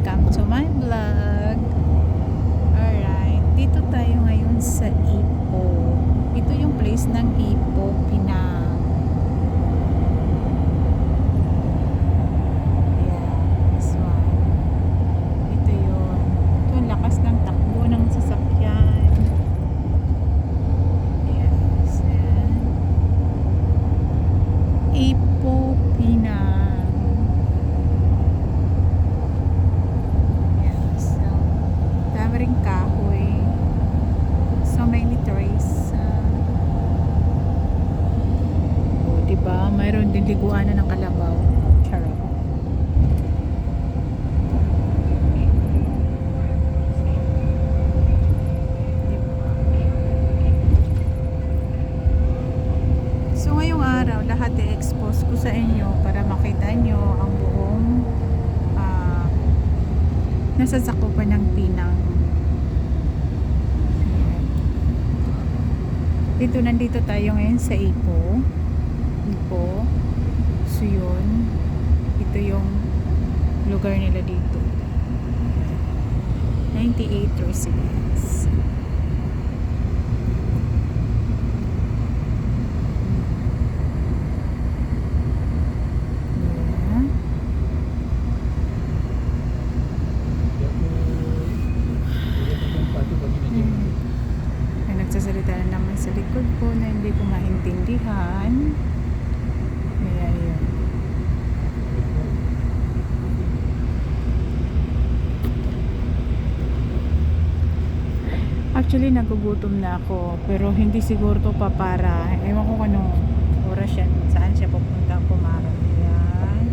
welcome to my vlog. Alright, dito tayo ngayon sa Ipo. Ito yung place ng Ipo, Pinang. Yeah, this one. Ito yun. Ito ang lakas ng takbo ng sasakyan. Yes, and Ipo, Pinang. Ring kahoy, so many trees. Diba mayroon din liguan na ng kalabaw. Charot. So ngayong araw lahat i-expose ko sa inyo para makita nyo ang buong nasasakupan ng Pinang. Nandito tayo ngayon sa Ipo. So yun, ito yung lugar nila dito. 98 residents. Nagsasalita na naman sa likod ko na hindi ko maintindihan. Kaya yun. Actually nagugutom na ako, pero hindi siguro to para ewan ko anong oras yan, saan siya pupunta pumarang. Yan.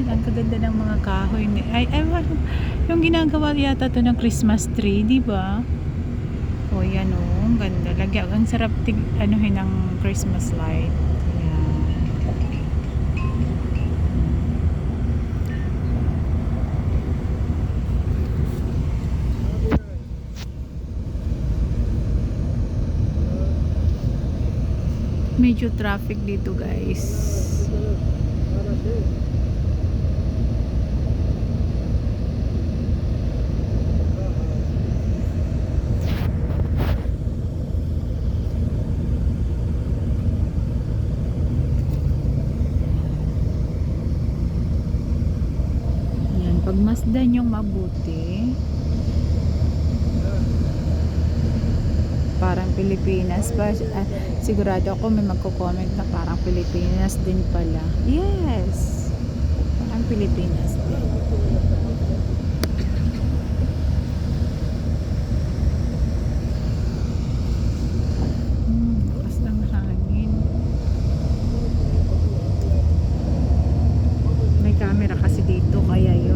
Ang kaganda ng mga kahoy ni yung ginagawa yata to ng Christmas tree, di ba? O yan o, ang ganda. Ang sarap anuhin ng Christmas light. Yan. Medyo traffic dito, guys. Pagmasdan yung mabuti, parang Pilipinas pa. Sigurado ako may magko-comment na parang Pilipinas din pala. Yes, parang Pilipinas din. Lakas ng hangin. May camera kasi dito, kaya yun.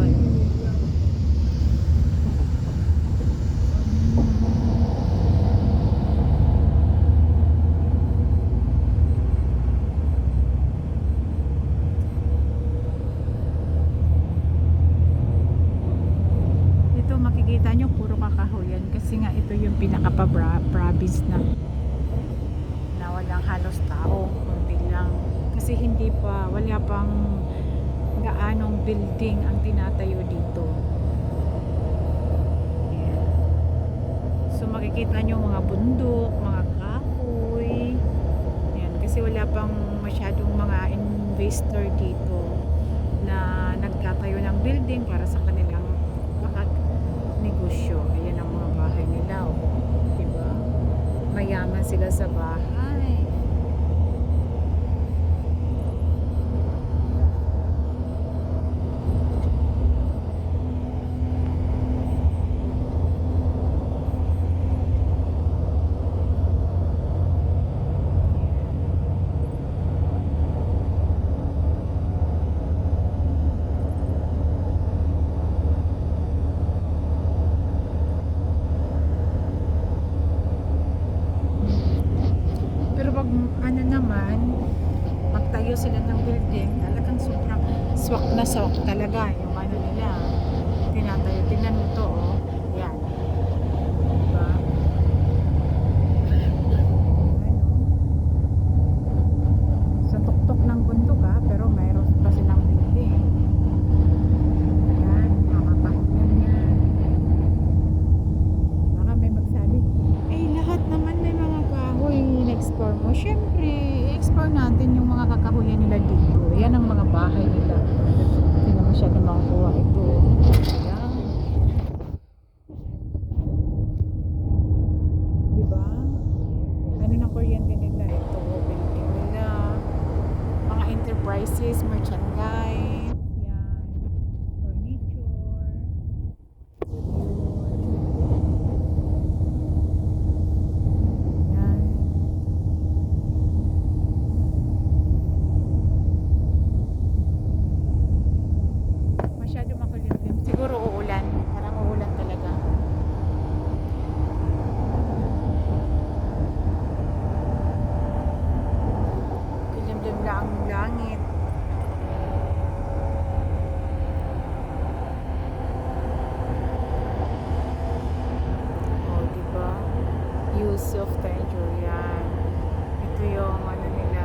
Makikita nyo puro kakahuyan kasi nga ito yung pinaka-province na walang halos tao, kundi lang kasi wala pang gaanong building ang tinatayo dito. Yeah. So makikita nyo mga bundok, mga kahoy. Yan, kasi wala pang masyadong mga investor dito na nagtatayo ng building para sa kanilang negosyo. Ayan ang mga bahay nila, diba? Mayaman sila sa bahay. Magtayo sila ng building, talagang sobrang swak na swak talaga yung ano nila tinatayo. Tingnan mo to, yan, diba? O syempre, i-explore natin yung mga kakahuyan nila dito. Yan ang mga bahay nila. Hindi na masyado makukuha ito. Ayan. Diba? Ano ng kuryente nila? Ito, building nila. Mga enterprises, merchandise. Yan. Furniture. Yan. Masyado makulimlim. Siguro uulan. Parang uulan talaga. Kulimlim na ang langit. Oh, diba? Use of danger. Yan. Ito yung ano nila.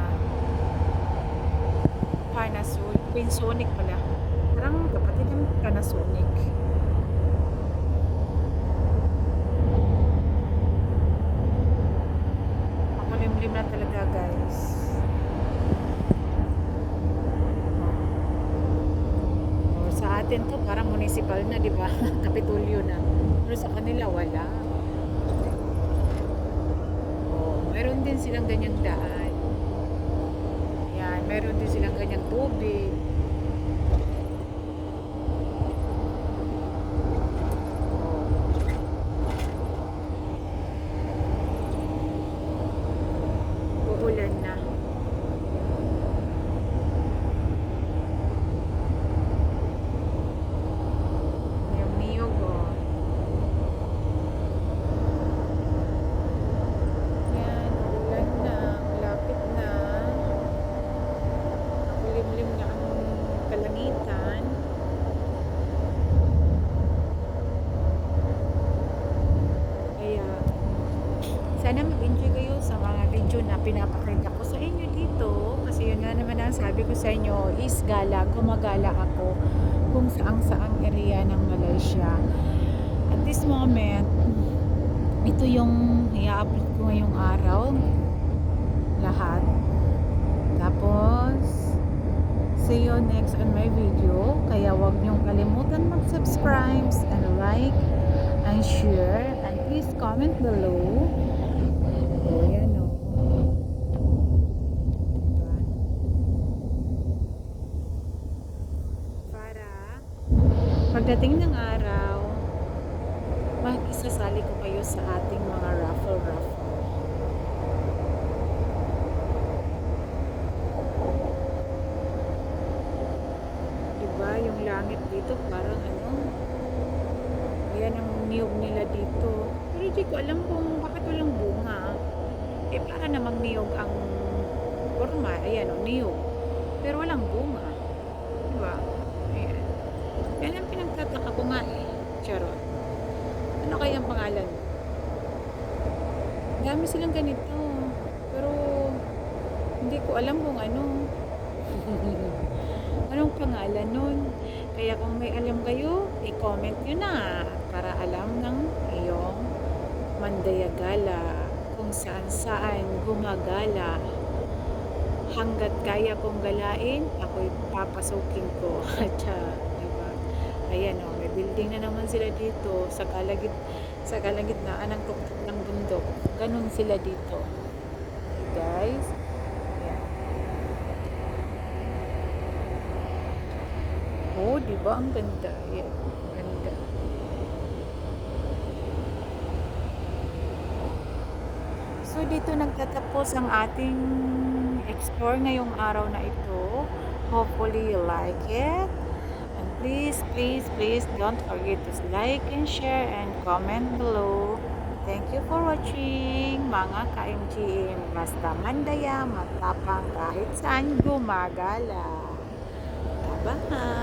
Panasonic. Pinsonic pala. Parang kapatid ng Panasonic. Makulimlim na talaga guys. Oh, sa atin to parang municipal na, di ba? Kapitulyo na. Pero sa kanila wala. Oh, meron din silang ganyang daan. Yan, meron din silang ganyang tubig. Uulan na. Yung niyog, oh. Yan, uulan na. Malapit na. Makulimlim na ang kalangitan. Kaya, sana mag-enjoy kayo sa mga video na pinapakita ko sa inyo dito. Kasi yun nga naman ang sabi ko sa inyo is gala, gumagala ako kung saang-saang area ng Malaysia. At this moment, ito yung i-upload ko ngayong araw. Lahat. Tapos, see you next on my video. Kaya huwag niyong kalimutan mag-subscribe and like and share. And please comment below. Oh, yan o. Diba? Para pagdating ng araw, makisasali ko kayo sa ating mga raffle. Diba? Yung langit dito parang ano, ayan ang niyog nila dito. Pero di ko alam kung bakit walang bunga. Eh, para namang niyog ang forma. Ayan o, niyog. Pero walang bunga. Diba? Ayan. Yan ang pinagtataka ko nga eh. Charot. Ano kaya ang pangalan? Dami silang ganito. Pero, hindi ko alam kung ano. Anong pangalan nun? Kaya kung may alam kayo, i-comment nyo na para alam ng iyong mandayagala kung saan gumagala. Hanggat kaya kong galain, ako'y papasukin ko. Diba? Ayan o, may building na naman sila dito sa kalagitnaan ng tuktok ng bundok. Ganun sila dito. Guys, ayan. Oh, diba? Ang ganda. Ayan, ganda. So, dito nagtatapos ang ating explore ngayong araw na ito. Hopefully you like it. And please don't forget to like and share and comment below. Thank you for watching, mga ka-MGM. Basta mandaya, matapang kahit saan gumagala. Bye-bye!